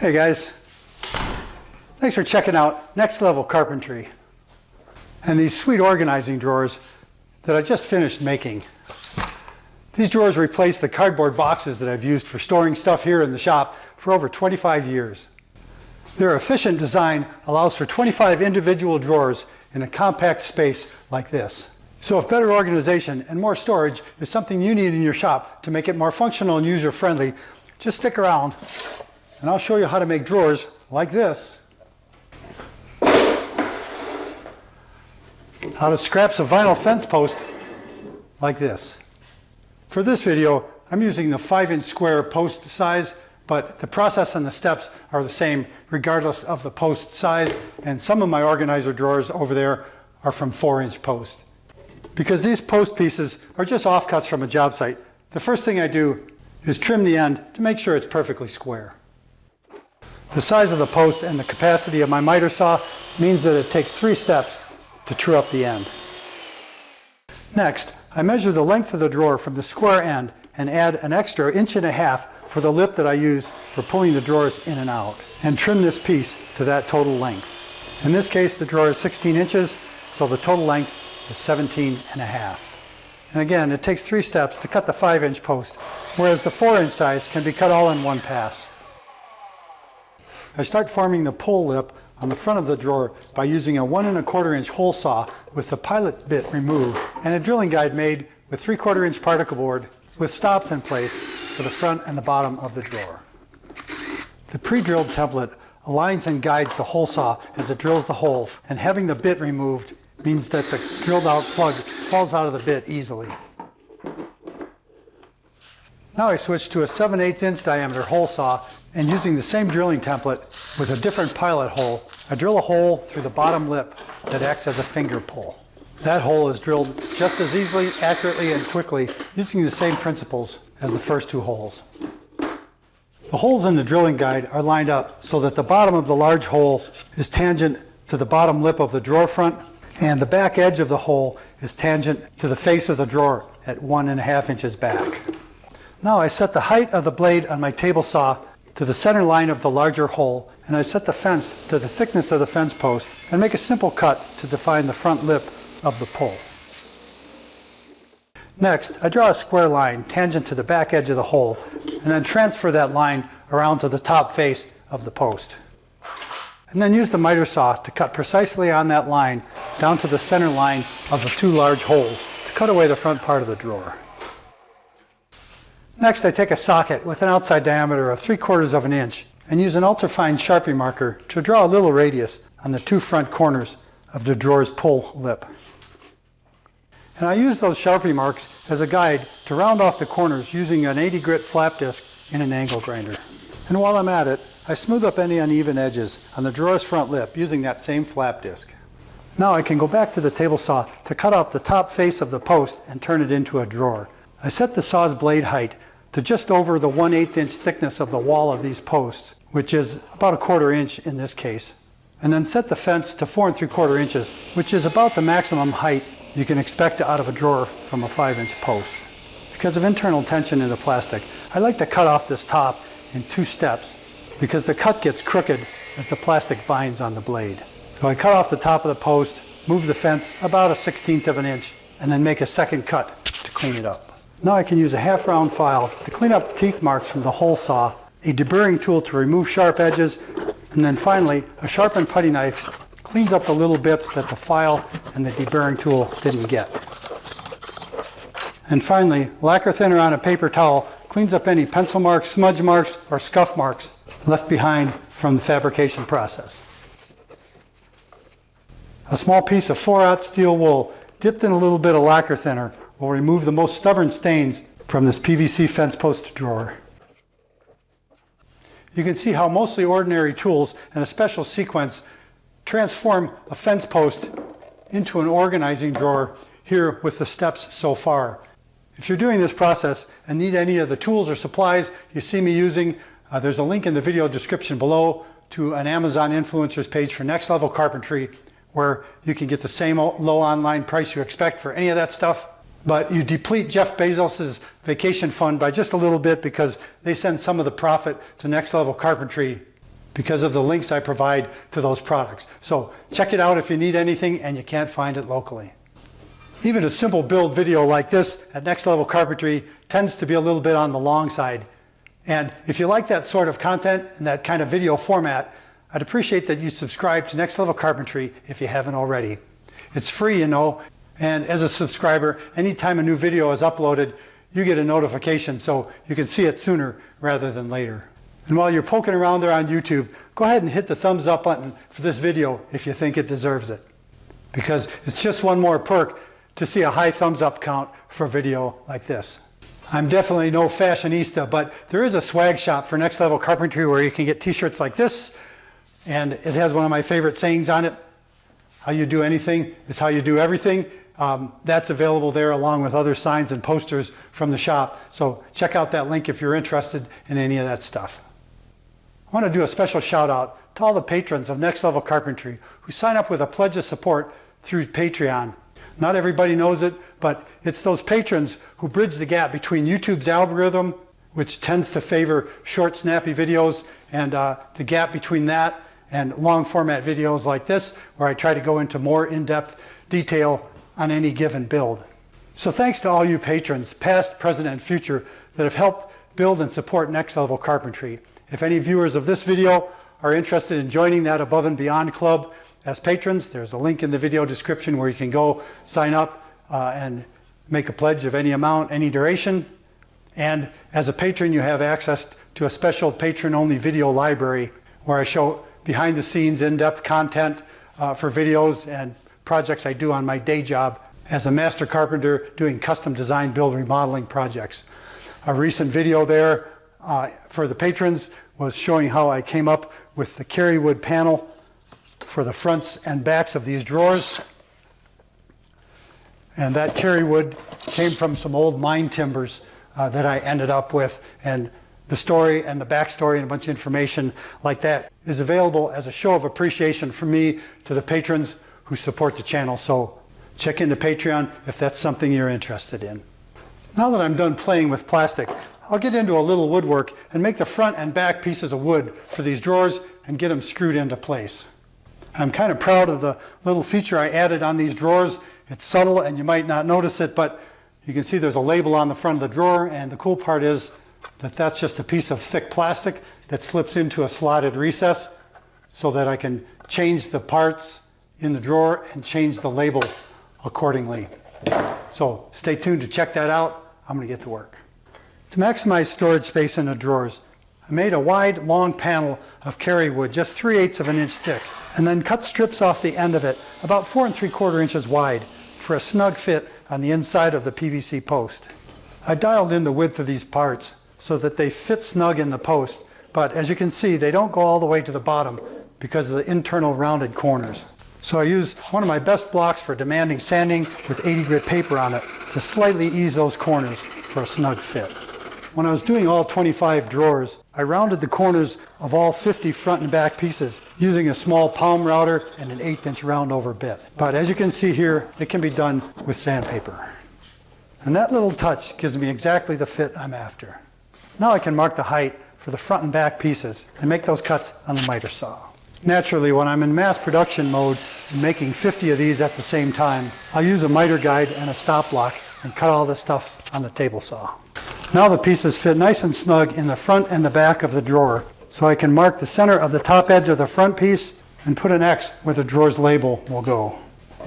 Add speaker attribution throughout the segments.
Speaker 1: Hey guys, thanks for checking out Next Level Carpentry and these sweet organizing drawers that I just finished making. These drawers replace the cardboard boxes that I've used for storing stuff here in the shop for over 25 years. Their efficient design allows for 25 individual drawers in a compact space like this. So if better organization and more storage is something you need in your shop to make it more functional and user-friendly, just stick around and I'll show you how to make drawers like this out of scraps of vinyl fence post like this. For this video, I'm using the 5-inch square post size, but the process and the steps are the same regardless of the post size, and some of my organizer drawers over there are from 4-inch post. Because these post pieces are just offcuts from a job site, the first thing I do is trim the end to make sure it's perfectly square. The size of the post and the capacity of my miter saw means that it takes 3 steps to true up the end. Next, I measure the length of the drawer from the square end and add an extra 1.5 inches for the lip that I use for pulling the drawers in and out, and trim this piece to that total length. In this case, the drawer is 16 inches, so the total length is 17.5. And again, it takes 3 steps to cut the 5-inch post, whereas the 4-inch size can be cut all in one pass. I start forming the pull lip on the front of the drawer by using a 1 1/4 inch hole saw with the pilot bit removed and a drilling guide made with 3/4 inch particle board with stops in place for the front and the bottom of the drawer. The pre-drilled template aligns and guides the hole saw as it drills the hole, and having the bit removed means that the drilled out plug falls out of the bit easily. Now I switch to a 7/8 inch diameter hole saw, and using the same drilling template with a different pilot hole, I drill a hole through the bottom lip that acts as a finger pull. That hole is drilled just as easily, accurately, and quickly using the same principles as the first 2 holes. The holes in the drilling guide are lined up so that the bottom of the large hole is tangent to the bottom lip of the drawer front, and the back edge of the hole is tangent to the face of the drawer at 1.5 inches back. Now I set the height of the blade on my table saw to the center line of the larger hole, and I set the fence to the thickness of the fence post and make a simple cut to define the front lip of the pull. Next, I draw a square line tangent to the back edge of the hole and then transfer that line around to the top face of the post. And then use the miter saw to cut precisely on that line down to the center line of the 2 large holes to cut away the front part of the drawer. Next, I take a socket with an outside diameter of 3/4 inch and use an ultrafine Sharpie marker to draw a little radius on the 2 front corners of the drawer's pull lip. And I use those Sharpie marks as a guide to round off the corners using an 80 grit flap disc in an angle grinder. And while I'm at it, I smooth up any uneven edges on the drawer's front lip using that same flap disc. Now I can go back to the table saw to cut off the top face of the post and turn it into a drawer. I set the saw's blade height to just over the 1/8 inch thickness of the wall of these posts, which is about 1/4 inch in this case, and then set the fence to 4 3/4 inches, which is about the maximum height you can expect out of a drawer from a 5-inch post. Because of internal tension in the plastic, I like to cut off this top in 2 steps because the cut gets crooked as the plastic binds on the blade. So I cut off the top of the post, move the fence about a 1/16 inch, and then make a second cut to clean it up. Now I can use a half-round file to clean up teeth marks from the hole saw, a deburring tool to remove sharp edges, and then finally a sharpened putty knife cleans up the little bits that the file and the deburring tool didn't get. And finally, lacquer thinner on a paper towel cleans up any pencil marks, smudge marks, or scuff marks left behind from the fabrication process. A small piece of 4/0 steel wool dipped in a little bit of lacquer thinner will remove the most stubborn stains from this PVC fence post drawer. You can see how mostly ordinary tools and a special sequence transform a fence post into an organizing drawer here with the steps so far. If you're doing this process and need any of the tools or supplies you see me using, there's a link in the video description below to an Amazon influencers page for Next Level Carpentry, where you can get the same low online price you expect for any of that stuff. But you deplete Jeff Bezos's vacation fund by just a little bit because they send some of the profit to Next Level Carpentry because of the links I provide to those products. So check it out if you need anything and you can't find it locally. Even a simple build video like this at Next Level Carpentry tends to be a little bit on the long side. And if you like that sort of content and that kind of video format, I'd appreciate that you subscribe to Next Level Carpentry if you haven't already. It's free, you know, and as a subscriber, anytime a new video is uploaded, you get a notification so you can see it sooner rather than later. And while you're poking around there on YouTube, go ahead and hit the thumbs up button for this video if you think it deserves it. Because it's just one more perk to see a high thumbs up count for a video like this. I'm definitely no fashionista, but there is a swag shop for Next Level Carpentry where you can get t-shirts like this, and it has one of my favorite sayings on it: how you do anything is how you do everything. That's available there along with other signs and posters from the shop, so check out that link if you're interested in any of that stuff. I want to do a special shout out to all the patrons of Next Level Carpentry who sign up with a pledge of support through Patreon. Not everybody knows it, but it's those patrons who bridge the gap between YouTube's algorithm, which tends to favor short, snappy videos, and the gap between that and long format videos like this, where I try to go into more in-depth detail on any given build. So thanks to all you patrons, past, present, and future, that have helped build and support Next Level Carpentry. If any viewers of this video are interested in joining that Above and Beyond Club as patrons, there's a link in the video description where you can go sign up and make a pledge of any amount, any duration. And as a patron, you have access to a special patron-only video library where I show behind-the-scenes, in-depth content for videos and projects I do on my day job as a master carpenter doing custom design, build, remodeling projects. A recent video there for the patrons was showing how I came up with the carry wood panel for the fronts and backs of these drawers. And that carry wood came from some old mine timbers that I ended up with. And the story and the backstory and a bunch of information like that is available as a show of appreciation from me to the patrons who support the channel. So check into Patreon if that's something you're interested in. Now that I'm done playing with plastic, I'll get into a little woodwork and make the front and back pieces of wood for these drawers and get them screwed into place. I'm kind of proud of the little feature I added on these drawers. It's subtle and you might not notice it, but you can see there's a label on the front of the drawer, and the cool part is that that's just a piece of thick plastic that slips into a slotted recess so that I can change the parts in the drawer and change the label accordingly. So stay tuned to check that out. I'm going to get to work. To maximize storage space in the drawers, I made a wide, long panel of carry wood, just 3/8 of an inch thick, and then cut strips off the end of it, about 4 3/4 inches wide, for a snug fit on the inside of the PVC post. I dialed in the width of these parts so that they fit snug in the post, but as you can see, they don't go all the way to the bottom because of the internal rounded corners. So I used one of my best blocks for demanding sanding with 80 grit paper on it to slightly ease those corners for a snug fit. When I was doing all 25 drawers, I rounded the corners of all 50 front and back pieces using a small palm router and an 1/8 inch round over bit. But as you can see here, it can be done with sandpaper. And that little touch gives me exactly the fit I'm after. Now I can mark the height for the front and back pieces and make those cuts on the miter saw. Naturally, when I'm in mass production mode and making 50 of these at the same time, I'll use a miter guide and a stop block and cut all this stuff on the table saw. Now the pieces fit nice and snug in the front and the back of the drawer, so I can mark the center of the top edge of the front piece and put an X where the drawer's label will go.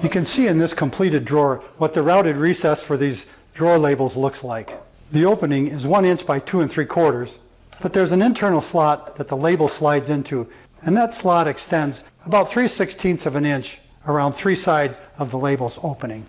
Speaker 1: You can see in this completed drawer what the routed recess for these drawer labels looks like. The opening is 1 inch by 2 3/4, but there's an internal slot that the label slides into, and that slot extends about 3/16 of an inch around 3 sides of the label's opening.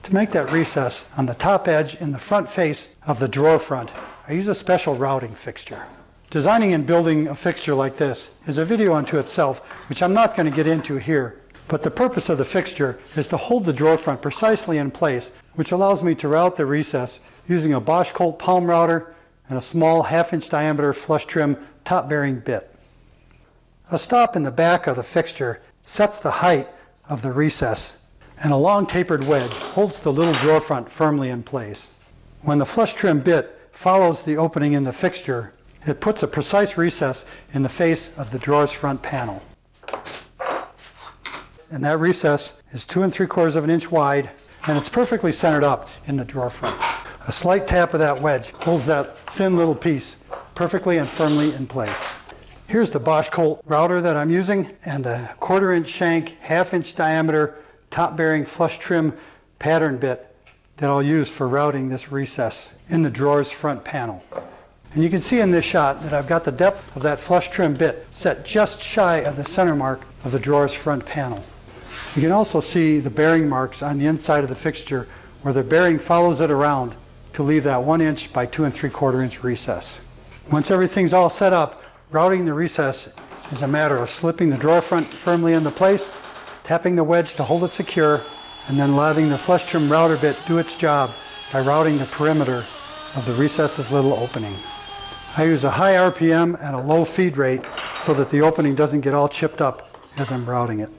Speaker 1: To make that recess on the top edge in the front face of the drawer front, I use a special routing fixture. Designing and building a fixture like this is a video unto itself, which I'm not going to get into here, but the purpose of the fixture is to hold the drawer front precisely in place, which allows me to route the recess using a Bosch Colt palm router and a small 1/2 inch diameter flush trim top bearing bit. A stop in the back of the fixture sets the height of the recess, and a long tapered wedge holds the little drawer front firmly in place. When the flush trim bit follows the opening in the fixture It puts a precise recess in the face of the drawer's front panel. And that recess is 2 3/4 of an inch wide, and it's perfectly centered up in the drawer front. A slight tap of that wedge holds that thin little piece perfectly and firmly in place. Here's the Bosch Colt router that I'm using, and the 1/4 inch shank, 1/2 inch diameter, top bearing flush trim pattern bit that I'll use for routing this recess in the drawer's front panel. And you can see in this shot that I've got the depth of that flush trim bit set just shy of the center mark of the drawer's front panel. You can also see the bearing marks on the inside of the fixture where the bearing follows it around to leave that 1 inch by 2 3/4 inch recess. Once everything's all set up, routing the recess is a matter of slipping the drawer front firmly into place, tapping the wedge to hold it secure, and then letting the flush trim router bit do its job by routing the perimeter of the recess's little opening. I use a high RPM and a low feed rate so that the opening doesn't get all chipped up as I'm routing it.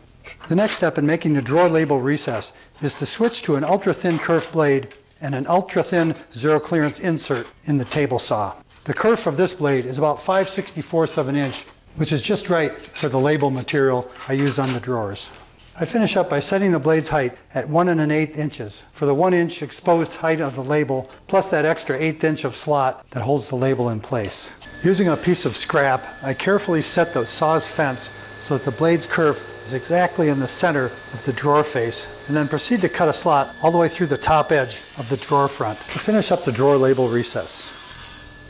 Speaker 1: The next step in making the drawer label recess is to switch to an ultra-thin kerf blade and an ultra-thin zero clearance insert in the table saw. The kerf of this blade is about 5/64 of an inch, which is just right for the label material I use on the drawers. I finish up by setting the blade's height at 1 1/8 inches for the 1 inch exposed height of the label, plus that extra 1/8 inch of slot that holds the label in place. Using a piece of scrap, I carefully set the saw's fence so that the blade's kerf is exactly in the center of the drawer face, and then proceed to cut a slot all the way through the top edge of the drawer front to finish up the drawer label recess.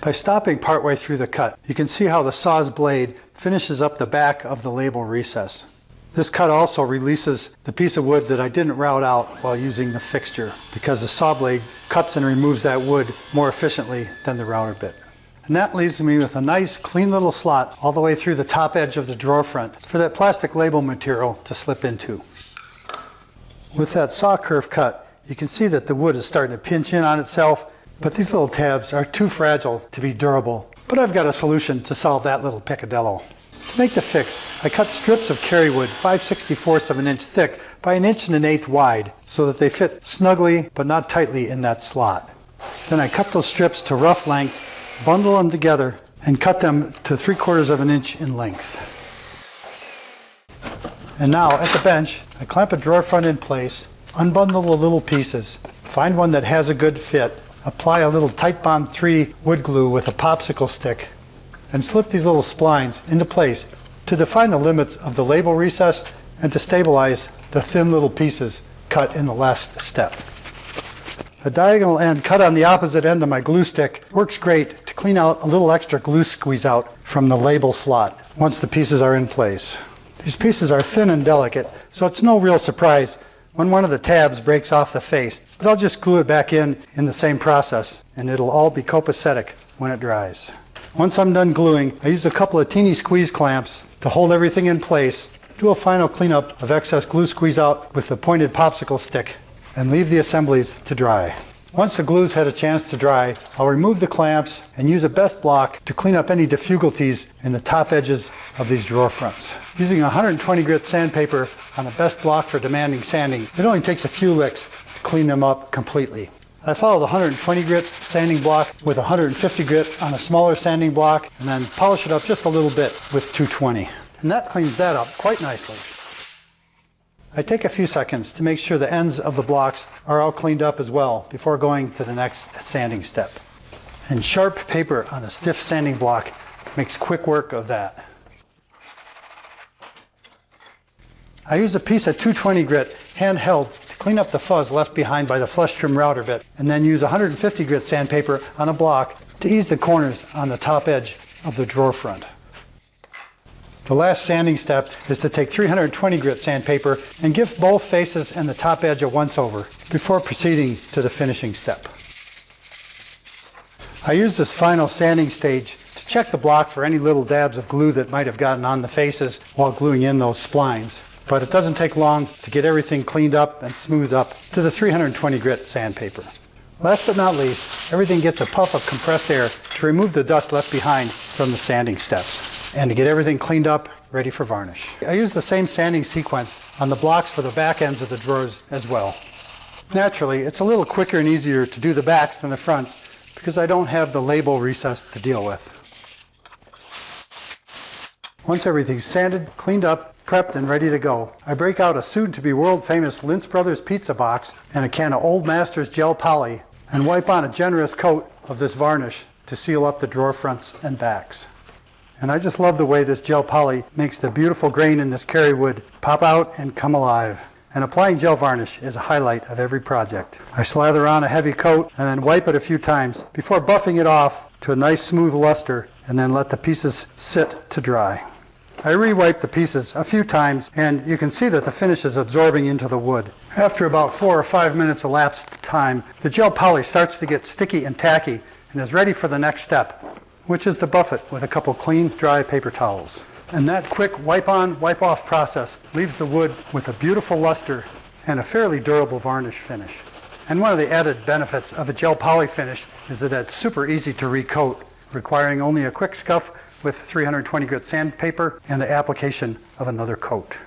Speaker 1: By stopping partway through the cut, you can see how the saw's blade finishes up the back of the label recess. This cut also releases the piece of wood that I didn't route out while using the fixture, because the saw blade cuts and removes that wood more efficiently than the router bit. And that leaves me with a nice clean little slot all the way through the top edge of the drawer front for that plastic label material to slip into. With that saw kerf cut, you can see that the wood is starting to pinch in on itself, but these little tabs are too fragile to be durable. But I've got a solution to solve that little peccadillo. To make the fix, I cut strips of carry wood 5/64 of an inch thick by 1 1/8 wide so that they fit snugly but not tightly in that slot. Then I cut those strips to rough length, bundle them together, and cut them to 3/4 of an inch in length. And now at the bench, I clamp a drawer front in place, unbundle the little pieces, find one that has a good fit, apply a little Titebond 3 wood glue with a popsicle stick, and slip these little splines into place to define the limits of the label recess and to stabilize the thin little pieces cut in the last step. A diagonal end cut on the opposite end of my glue stick works great to clean out a little extra glue squeeze out from the label slot once the pieces are in place. These pieces are thin and delicate, so it's no real surprise when one of the tabs breaks off the face, but I'll just glue it back in the same process, and it'll all be copacetic when it dries. Once I'm done gluing, I use a couple of teeny squeeze clamps to hold everything in place, do a final cleanup of excess glue squeeze out with the pointed popsicle stick, and leave the assemblies to dry. Once the glue's had a chance to dry, I'll remove the clamps and use a best block to clean up any difficulties in the top edges of these drawer fronts. Using a 120 grit sandpaper on a best block for demanding sanding, it only takes a few licks to clean them up completely. I follow the 120 grit sanding block with 150 grit on a smaller sanding block, and then polish it up just a little bit with 220. And that cleans that up quite nicely. I take a few seconds to make sure the ends of the blocks are all cleaned up as well before going to the next sanding step. And sharp paper on a stiff sanding block makes quick work of that. I use a piece of 220 grit handheld to clean up the fuzz left behind by the flush trim router bit, and then use 150 grit sandpaper on a block to ease the corners on the top edge of the drawer front. The last sanding step is to take 320 grit sandpaper and give both faces and the top edge a once over before proceeding to the finishing step. I use this final sanding stage to check the block for any little dabs of glue that might have gotten on the faces while gluing in those splines. But it doesn't take long to get everything cleaned up and smoothed up to the 320 grit sandpaper. Last but not least, everything gets a puff of compressed air to remove the dust left behind from the sanding steps, and to get everything cleaned up, ready for varnish. I use the same sanding sequence on the blocks for the back ends of the drawers as well. Naturally, it's a little quicker and easier to do the backs than the fronts because I don't have the label recess to deal with. Once everything's sanded, cleaned up, prepped, and ready to go, I break out a soon-to-be world-famous Linz Brothers pizza box and a can of Old Masters gel poly and wipe on a generous coat of this varnish to seal up the drawer fronts and backs. And I just love the way this gel poly makes the beautiful grain in this carry wood pop out and come alive. And applying gel varnish is a highlight of every project. I slather on a heavy coat and then wipe it a few times before buffing it off to a nice smooth luster and then let the pieces sit to dry. I re-wipe the pieces a few times and you can see that the finish is absorbing into the wood. After about 4 or 5 minutes elapsed time, the gel poly starts to get sticky and tacky and is ready for the next step, which is to buff it with a couple clean, dry paper towels. And that quick wipe-on, wipe-off process leaves the wood with a beautiful luster and a fairly durable varnish finish. And one of the added benefits of a gel poly finish is that it's super easy to recoat, requiring only a quick scuff with 320 grit sandpaper and the application of another coat.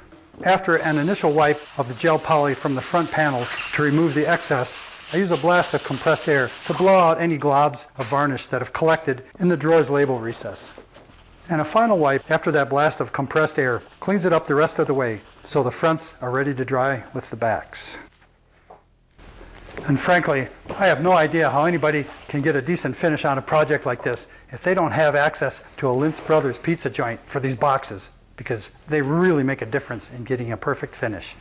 Speaker 1: After an initial wipe of the gel poly from the front panels to remove the excess, I use a blast of compressed air to blow out any globs of varnish that have collected in the drawer's label recess. And a final wipe after that blast of compressed air cleans it up the rest of the way so the fronts are ready to dry with the backs. And frankly, I have no idea how anybody can get a decent finish on a project like this if they don't have access to a Linz Brothers pizza joint for these boxes, because they really make a difference in getting a perfect finish.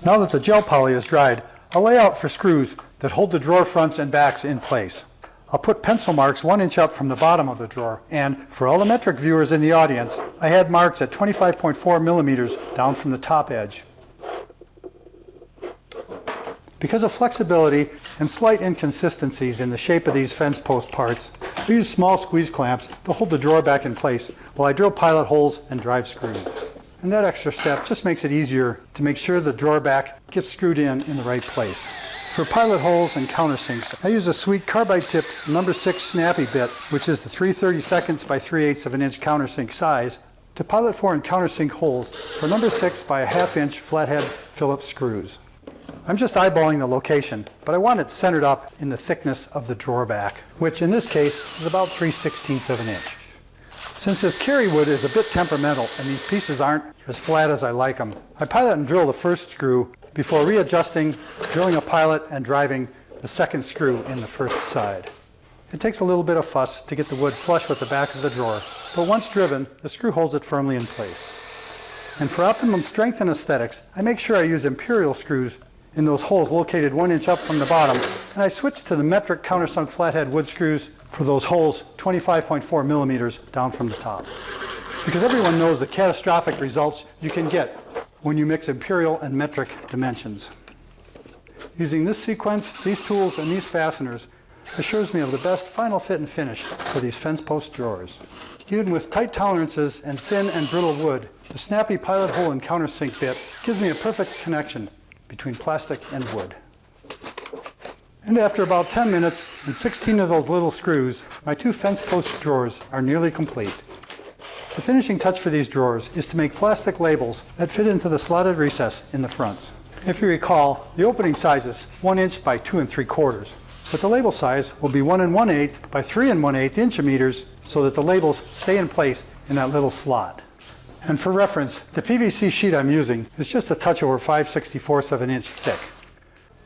Speaker 1: Now that the gel poly is dried, I'll lay out for screws that hold the drawer fronts and backs in place. I'll put pencil marks 1 inch up from the bottom of the drawer, and for all the metric viewers in the audience, I had marks at 25.4 millimeters down from the top edge. Because of flexibility and slight inconsistencies in the shape of these fence post parts, we use small squeeze clamps to hold the drawer back in place while I drill pilot holes and drive screws. And that extra step just makes it easier to make sure the drawer back gets screwed in the right place. For pilot holes and countersinks, I use a sweet carbide-tipped number 6 snappy bit, which is the 3/32 by 3/8 of an inch countersink size, to pilot for and countersink holes for number 6 by a 1/2 inch flathead Phillips screws. I'm just eyeballing the location, but I want it centered up in the thickness of the drawer back, which in this case is about 3/16 of an inch. Since this carry wood is a bit temperamental and these pieces aren't as flat as I like them, I pilot and drill the first screw before readjusting, drilling a pilot, and driving the second screw in the first side. It takes a little bit of fuss to get the wood flush with the back of the drawer, but once driven, the screw holds it firmly in place. And for optimum strength and aesthetics, I make sure I use imperial screws in those holes located 1 inch up from the bottom, and I switch to the metric countersunk flathead wood screws for those holes 25.4 millimeters down from the top. Because everyone knows the catastrophic results you can get when you mix imperial and metric dimensions. Using this sequence, these tools, and these fasteners assures me of the best final fit and finish for these fence post drawers. Even with tight tolerances and thin and brittle wood, the snappy pilot hole and countersink bit gives me a perfect connection between plastic and wood. And after about 10 minutes and 16 of those little screws, my 2 fence post drawers are nearly complete. The finishing touch for these drawers is to make plastic labels that fit into the slotted recess in the fronts. If you recall, the opening size is 1 inch by 2 3/4, but the label size will be 1 1/8 by 3 1/8 inchimeters so that the labels stay in place in that little slot. And for reference, the PVC sheet I'm using is just a touch over 5/64 of an inch thick.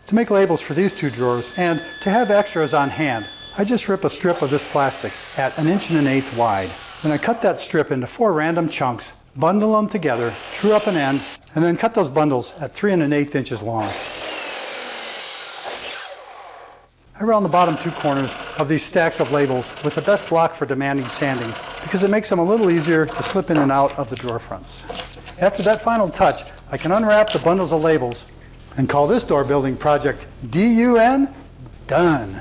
Speaker 1: To make labels for these 2 drawers and to have extras on hand, I just rip a strip of this plastic at 1 1/8 wide. Then I cut that strip into 4 random chunks, bundle them together, true up an end, and then cut those bundles at 3 1/8 inches long. I round the bottom 2 corners of these stacks of labels with the best block for demanding sanding because it makes them a little easier to slip in and out of the drawer fronts. After that final touch, I can unwrap the bundles of labels and call this door building project DUN done.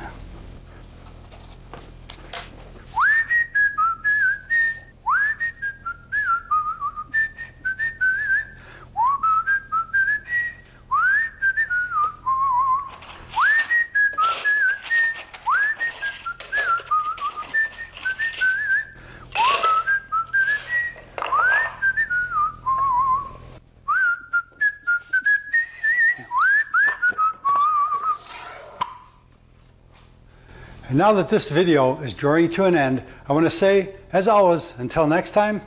Speaker 1: And now that this video is drawing to an end, I want to say, as always, until next time,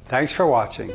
Speaker 1: Thanks for watching.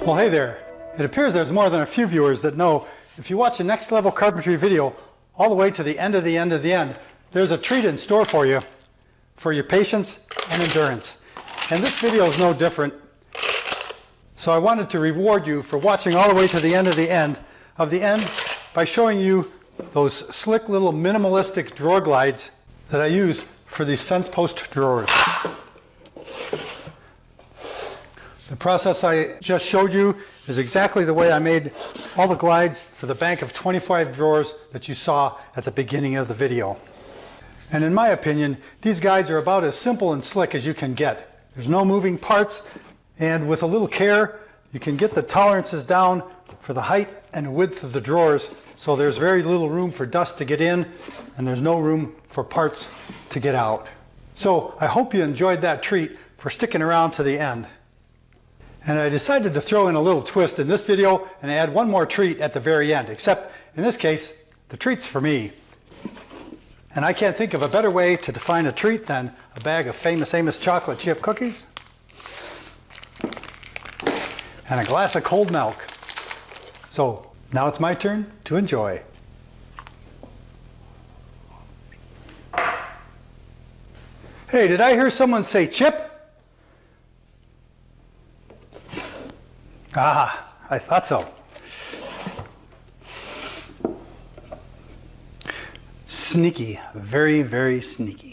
Speaker 1: Well, hey there. It appears there's more than a few viewers that know if you watch a Next Level Carpentry video all the way to the end of the end of the end, there's a treat in store for you for your patience and endurance. And this video is no different. So I wanted to reward you for watching all the way to the end of the end by showing you those slick little minimalistic drawer glides that I use for these fence post drawers. The process I just showed you is exactly the way I made all the glides for the bank of 25 drawers that you saw at the beginning of the video. And in my opinion, these guides are about as simple and slick as you can get. There's no moving parts, and with a little care, you can get the tolerances down for the height and width of the drawers, so there's very little room for dust to get in, and there's no room for parts to get out. So I hope you enjoyed that treat for sticking around to the end. And I decided to throw in a little twist in this video and add one more treat at the very end, except in this case, the treat's for me. And I can't think of a better way to define a treat than a bag of Famous Amos chocolate chip cookies and a glass of cold milk. So now it's my turn to enjoy. Hey, did I hear someone say chip? Ah, I thought so. Sneaky, very, very sneaky.